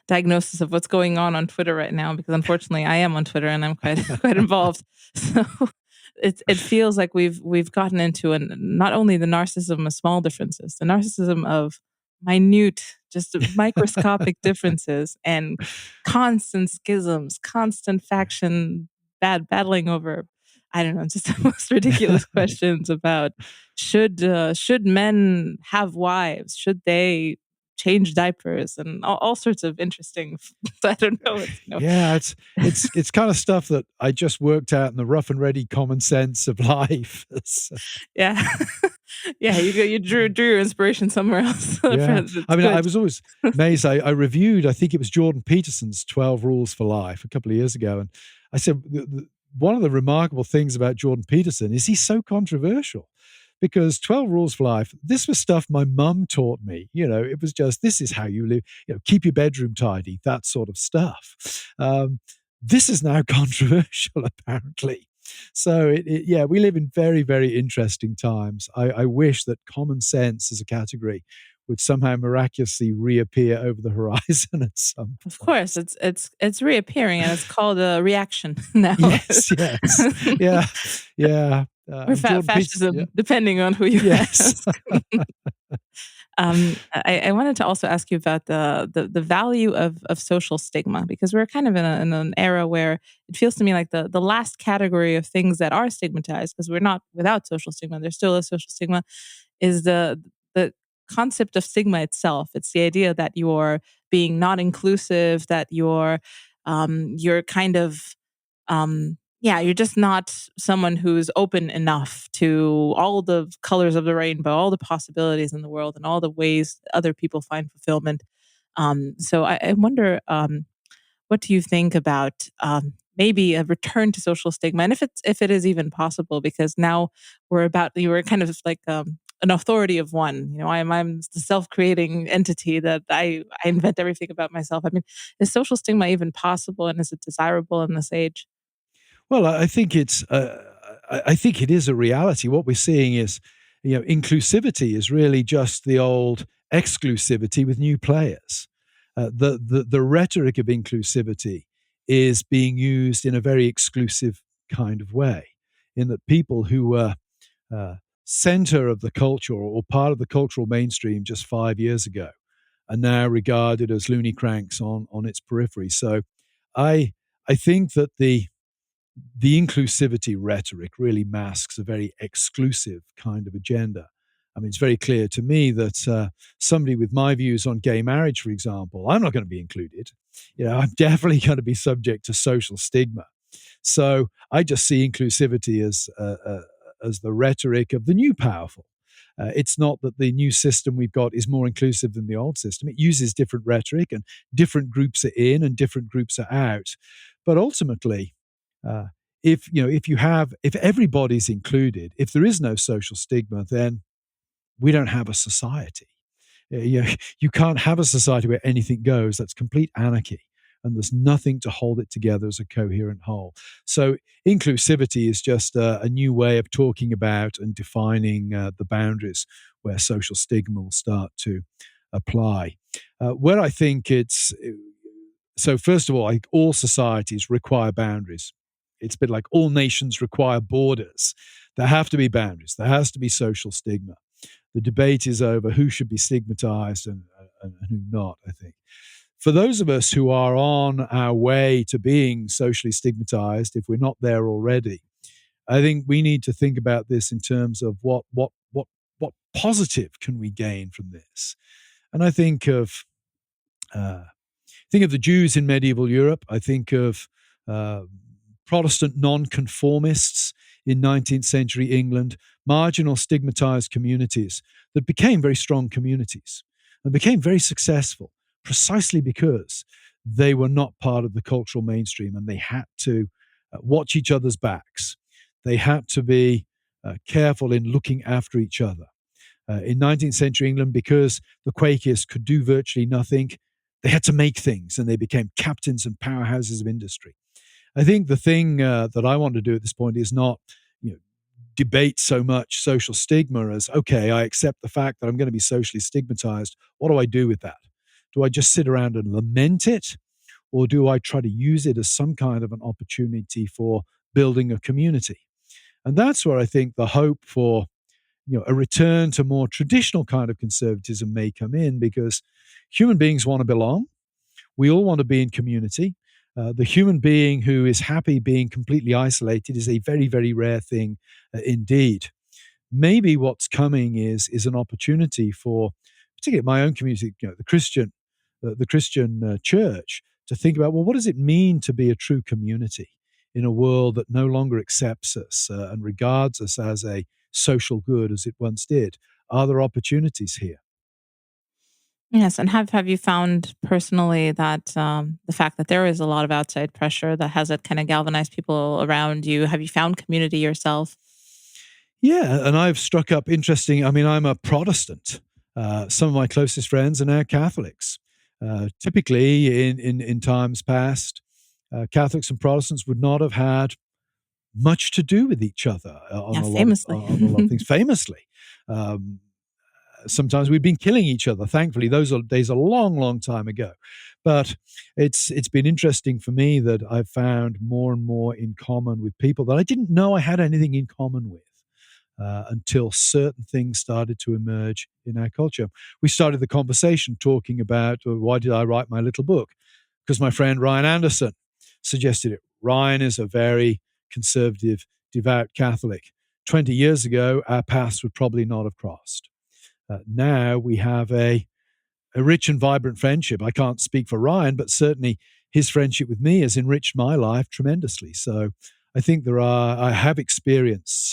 diagnosis of what's going on Twitter right now, because unfortunately I am on Twitter and I'm quite quite involved. So it feels like we've gotten into not only the narcissism of small differences, the narcissism of minute, just microscopic differences, and constant schisms, constant faction battling over, I don't know, just the most ridiculous questions about should men have wives? Should they change diapers? And all sorts of interesting. I don't know. Yeah, it's kind of stuff that I just worked out in the rough and ready common sense of life. Yeah, yeah. You drew your inspiration somewhere else. Yeah, I mean, good. I was always amazed. I reviewed, I think it was Jordan Peterson's 12 Rules for Life a couple of years ago, and I said one of the remarkable things about Jordan Peterson is he's so controversial, because 12 Rules for Life, this was stuff my mum taught me. It was just, this is how you live, keep your bedroom tidy, that sort of stuff. This is now controversial, apparently. So, yeah, we live in very, very interesting times. I wish that common sense as a category would somehow miraculously reappear over the horizon at some Of point. course, it's reappearing, and it's called a reaction now. Yes, yes. Yeah, yeah. Or And Jordan Peterson, yeah. fascism, depending on who you Yes. ask. I wanted to also ask you about the value of social stigma, because we're kind of in an era where it feels to me like the last category of things that are stigmatized, because we're not without social stigma, there's still a social stigma, is the concept of stigma itself. It's the idea that you're being not inclusive, that you're kind of yeah, you're just not someone who's open enough to all the colors of the rainbow, all the possibilities in the world, and all the ways other people find fulfillment. So I wonder, what do you think about maybe a return to social stigma, and if it is even possible? Because now you were kind of like an authority of one. You know, I'm the self-creating entity that I invent everything about myself. I mean, is social stigma even possible, and is it desirable in this age? Well, I think it's. I think it is a reality. What we're seeing is, inclusivity is really just the old exclusivity with new players. The rhetoric of inclusivity is being used in a very exclusive kind of way, in that people who were center of the culture or part of the cultural mainstream just 5 years ago are now regarded as loony cranks on its periphery. So, I I think that the inclusivity rhetoric really masks a very exclusive kind of agenda. I mean, it's very clear to me that somebody with my views on gay marriage, for example, I'm not going to be included. I'm definitely going to be subject to social stigma. So I just see inclusivity as the rhetoric of the new powerful. It's not that the new system we've got is more inclusive than the old system. It uses different rhetoric, and different groups are in and different groups are out. But ultimately, uh, if everybody's included, if there is no social stigma, then we don't have a society. You can't have a society where anything goes. That's complete anarchy, and there's nothing to hold it together as a coherent whole. So inclusivity is just a new way of talking about and defining the boundaries where social stigma will start to apply. Where I think it's so, first of all, like all societies require boundaries. It's a bit like all nations require borders. There have to be boundaries. There has to be social stigma. The debate is over who should be stigmatized and who not, I think. For those of us who are on our way to being socially stigmatized, if we're not there already, I think we need to think about this in terms of what positive can we gain from this. And I uh, think of the Jews in medieval Europe. I think of uh, Protestant nonconformists in 19th century England, marginal stigmatized communities that became very strong communities and became very successful precisely because they were not part of the cultural mainstream, and they had to watch each other's backs. They had to be careful in looking after each other. In 19th century England, because the Quakers could do virtually nothing, they had to make things, and they became captains and powerhouses of industry. I think the thing that I want to do at this point is not, debate so much social stigma as, okay, I accept the fact that I'm going to be socially stigmatized. What do I do with that? Do I just sit around and lament it? Or do I try to use it as some kind of an opportunity for building a community? And that's where I think the hope for a return to more traditional kind of conservatism may come in, because human beings want to belong. We all want to be in community. The human being who is happy being completely isolated is a very, very rare thing indeed. Maybe what's coming is an opportunity for, particularly my own community, the Christian church, to think about, well, what does it mean to be a true community in a world that no longer accepts us and regards us as a social good as it once did? Are there opportunities here? Yes, and have you found personally that the fact that there is a lot of outside pressure, that has it kind of galvanized people around you? Have you found community yourself? Yeah, and I've struck up interesting. I mean, I'm a Protestant. Some of my closest friends are now Catholics. Typically, in times past, Catholics and Protestants would not have had much to do with each other Yeah, famously. on a lot of things. Famously, um, sometimes we've been killing each other. Thankfully, those are days a long, long time ago. But it's been interesting for me that I've found more and more in common with people that I didn't know I had anything in common with. Until certain things started to emerge in our culture. We started the conversation talking about why did I write my little book? Because my friend Ryan Anderson suggested it. Ryan is a very conservative, devout Catholic. 20 years ago, our paths would probably not have crossed. Now we have a rich and vibrant friendship. I can't speak for Ryan, but certainly his friendship with me has enriched my life tremendously. So I think I have experienced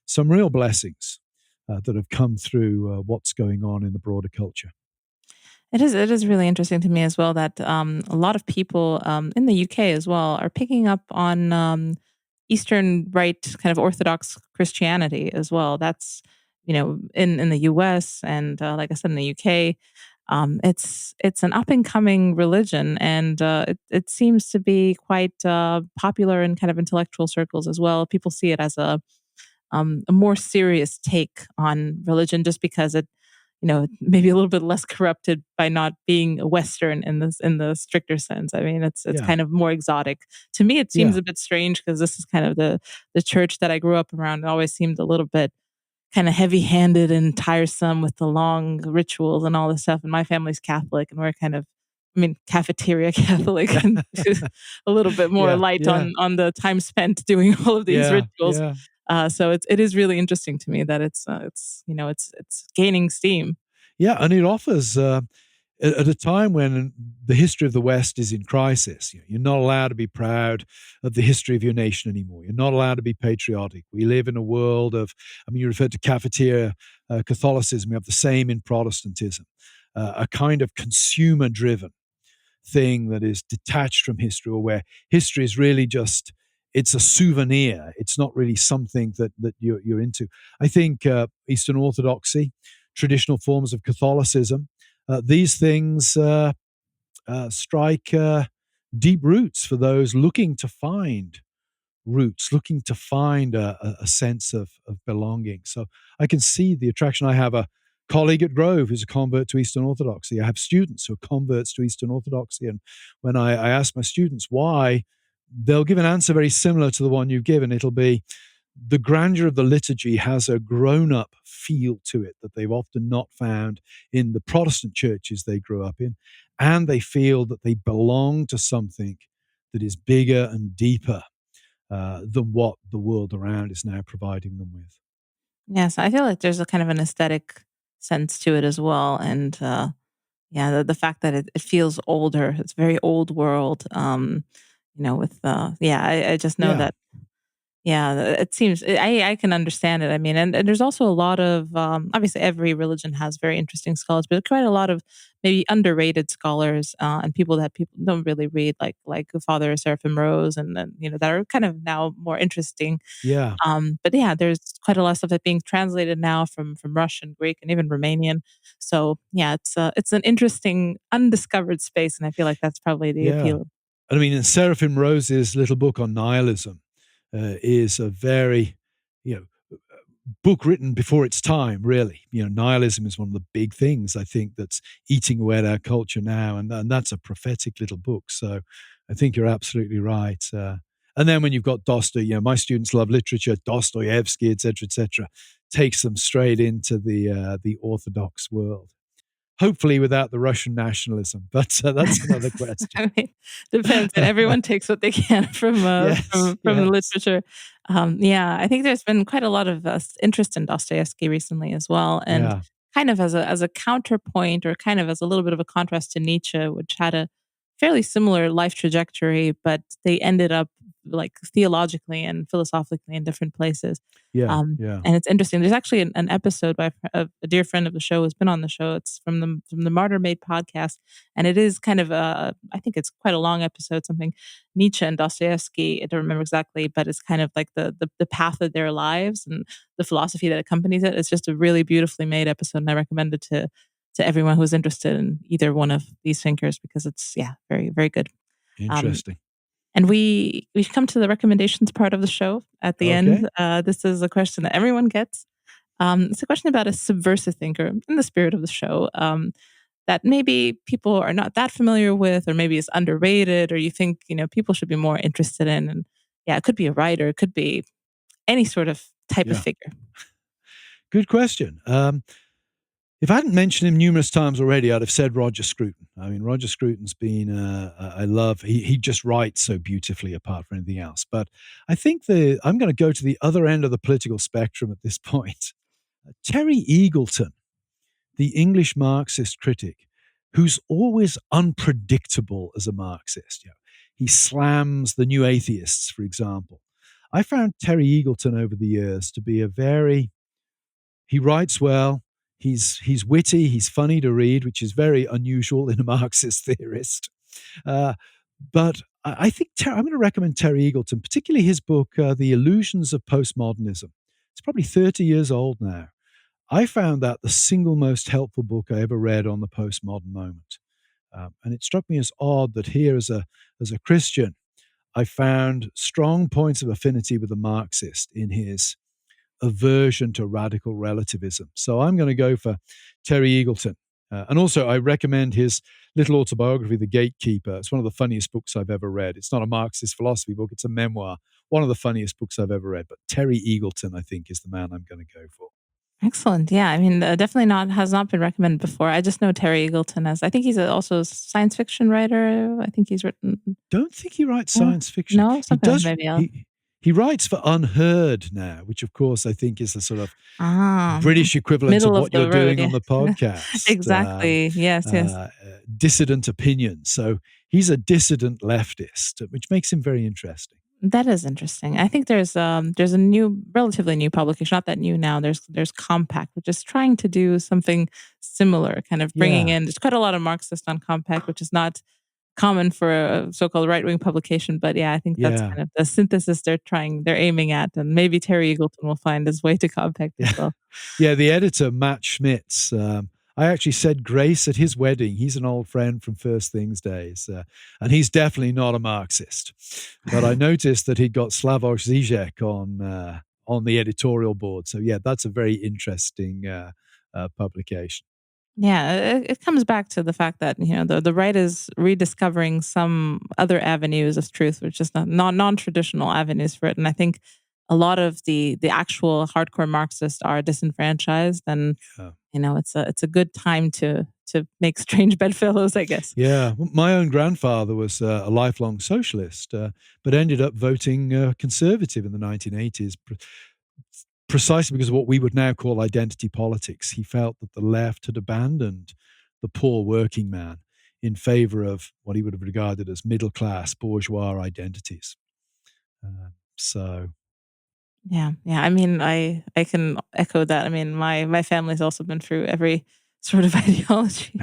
some real blessings that have come through what's going on in the broader culture. It is really interesting to me as well that a lot of people in the UK as well are picking up on Eastern Rite kind of Orthodox Christianity as well. That's in the US and like I said in the UK, it's an up and coming religion, and it seems to be quite popular in kind of intellectual circles as well. People see it as a more serious take on religion, just because it maybe a little bit less corrupted by not being Western in the stricter sense. I mean, it's Yeah, kind of more exotic. To me, it seems yeah, a bit strange because this is kind of the church that I grew up around. It always seemed a little bit kind of heavy-handed and tiresome with the long rituals and all this stuff. And my family's Catholic, and we're kind of, I mean, cafeteria Catholic, and a little bit more yeah, light yeah, on the time spent doing all of these yeah, rituals. yeah. So it is really interesting to me that it's gaining steam. Yeah, and it offers at a time when the history of the West is in crisis. You're not allowed to be proud of the history of your nation anymore. You're not allowed to be patriotic. We live in a world of, I mean, you referred to cafeteria Catholicism. We have the same in Protestantism, a kind of consumer-driven thing that is detached from history, or where history is really just it's a souvenir. It's not really something that you're into. I think Eastern Orthodoxy, traditional forms of Catholicism, these things strike deep roots for those looking to find roots, looking to find a sense of belonging. So I can see the attraction. I have a colleague at Grove who's a convert to Eastern Orthodoxy. I have students who are converts to Eastern Orthodoxy. And when I ask my students why, they'll give an answer very similar to the one you've given. It'll be the grandeur of the liturgy has a grown up feel to it that they've often not found in the Protestant churches they grew up in. And they feel that they belong to something that is bigger and deeper than what the world around is now providing them with. Yes, I feel like there's a kind of an aesthetic sense to it as well, and yeah, the fact that it feels older. It's very old world. With yeah, I just know Yeah, that. Yeah, it seems I can understand it. I mean, and there's also a lot of obviously every religion has very interesting scholars, but quite a lot of maybe underrated scholars and people that people don't really read, like Father Seraphim Rose, and then that are kind of now more interesting. yeah, But yeah, there's quite a lot of stuff that's being translated now from Russian, Greek, and even Romanian. So yeah, it's an interesting undiscovered space, and I feel like that's probably the yeah. appeal. I mean, Seraphim Rose's little book on nihilism is a very, you know, book written before its time, really. Nihilism is one of the big things I think that's eating away at our culture now, and that's a prophetic little book. So I think you're absolutely right. And then when you've got Dostoevsky, my students love literature, Dostoevsky, et cetera, takes them straight into the Orthodox world. Hopefully, without the Russian nationalism, but that's another question. I mean, depends, and everyone takes what they can from Yes, from the yes, literature. Yeah, I think there's been quite a lot of interest in Dostoevsky recently as well, and yeah, kind of as a counterpoint, or kind of as a little bit of a contrast to Nietzsche, which had a fairly similar life trajectory, but they ended up like theologically and philosophically in different places. yeah, yeah, And it's interesting. There's actually an episode by a dear friend of the show who's been on the show. It's from the Martyr Made podcast, and it is kind of I think it's quite a long episode. Something Nietzsche and Dostoevsky. I don't remember exactly, but it's kind of like the path of their lives and the philosophy that accompanies it. It's just a really beautifully made episode, and I recommend it to everyone who's interested in either one of these thinkers because it's yeah very very good. Um, interesting. And we've come to the recommendations part of the show at the Okay. end. This is a question that everyone gets. It's a question about a subversive thinker in the spirit of the show that maybe people are not that familiar with, or maybe is underrated, or you think people should be more interested in. And yeah, it could be a writer, it could be any sort of type of Yeah. figure. Good question. If I hadn't mentioned him numerous times already, I'd have said Roger Scruton. I mean, Roger Scruton's been, I love, he just writes so beautifully apart from anything else. But I think I'm going to go to the other end of the political spectrum at this point. Terry Eagleton, the English Marxist critic, who's always unpredictable as a Marxist. He slams the new atheists, for example. I found Terry Eagleton over the years to be he writes well, he's witty, he's funny to read, which is very unusual in a Marxist theorist. But I think I'm going to recommend Terry Eagleton, particularly his book, The Illusions of Postmodernism. It's probably 30 years old now. I found that the single most helpful book I ever read on the postmodern moment. And it struck me as odd that here, as a Christian, I found strong points of affinity with the Marxist in his aversion to radical relativism. So I'm going to go for Terry Eagleton. And also, I recommend his little autobiography, The Gatekeeper. It's one of the funniest books I've ever read. It's not a Marxist philosophy book, it's a memoir. One of the funniest books I've ever read. But Terry Eagleton, I think, is the man I'm going to go for. Excellent. Yeah, I mean, definitely has not been recommended before. I just know Terry Eagleton as, I think he's also a science fiction writer. I think he's written. Don't think he writes science fiction. No, He something does. maybe else. He writes for Unheard now, which of course I think is the sort of Ah, British equivalent of middle of what the you're road, doing yeah. on the podcast. Exactly. Yes, yes. Dissident opinions. So he's a dissident leftist, which makes him very interesting. That is interesting. I think there's a new, relatively new publication, not that new now. There's Compact, which is trying to do something similar, kind of bringing Yeah. in. There's quite a lot of Marxist on Compact, which is not common for a so-called right-wing publication. But yeah, I think that's Yeah. kind of the synthesis they're aiming at, and maybe Terry Eagleton will find his way to Compact as well. Yeah, the editor, Matt Schmitz, I actually said grace at his wedding. He's an old friend from First Things days, and he's definitely not a Marxist. But I noticed that he'd got Slavoj Žižek on the editorial board. So yeah, that's a very interesting publication. Yeah, it comes back to the fact that the right is rediscovering some other avenues of truth, which is not non-traditional avenues for it. And I think a lot of the actual hardcore Marxists are disenfranchised, and it's a good time to make strange bedfellows, I guess. Yeah, my own grandfather was a lifelong socialist, but ended up voting conservative in the 1980s. Precisely because of what we would now call identity politics. He felt that the left had abandoned the poor working man in favor of what he would have regarded as middle-class bourgeois identities. Yeah. I mean, I can echo that. I mean, my family's also been through every sort of ideology.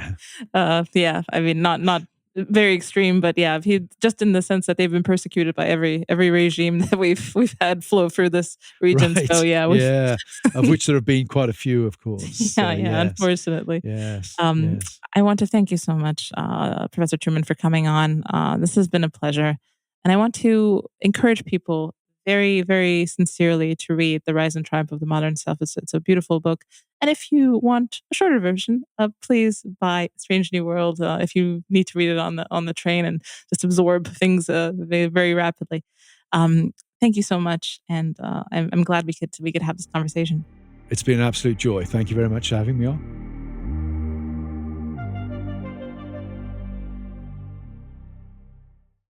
Yeah, I mean, not very extreme, but yeah, just in the sense that they've been persecuted by every regime that we've had flow through this region. Right. So yeah, of which there have been quite a few, of course. Yeah, yes. Unfortunately. Yes. I want to thank you so much, Professor Trueman, for coming on. This has been a pleasure, and I want to encourage people very, very sincerely to read The Rise and Triumph of the Modern Self. It's a beautiful book. And if you want a shorter version, please buy Strange New World if you need to read it on the train and just absorb things very, very rapidly. Thank you so much, and I'm glad we could have this conversation. It's been an absolute joy. Thank you very much for having me on.